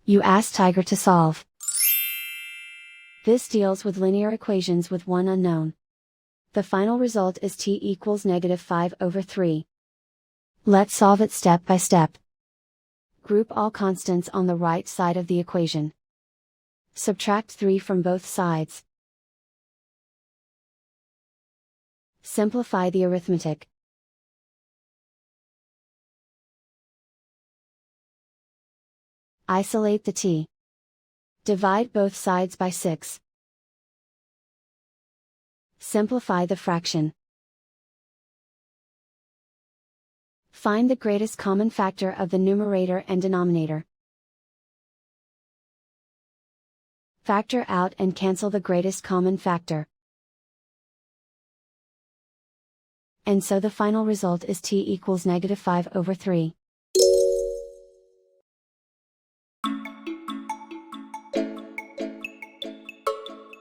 You ask Tiger to solve. This deals with linear equations with one unknown. The final result is t equals -5/3. Let's solve it step by step. Group all constants on the right side of the equation. Subtract 3 from both sides. Simplify the arithmetic. Isolate the t. Divide both sides by 6. Simplify the fraction. Find the greatest common factor of the numerator and denominator. Factor out and cancel the greatest common factor. And so the final result is t equals -5/3.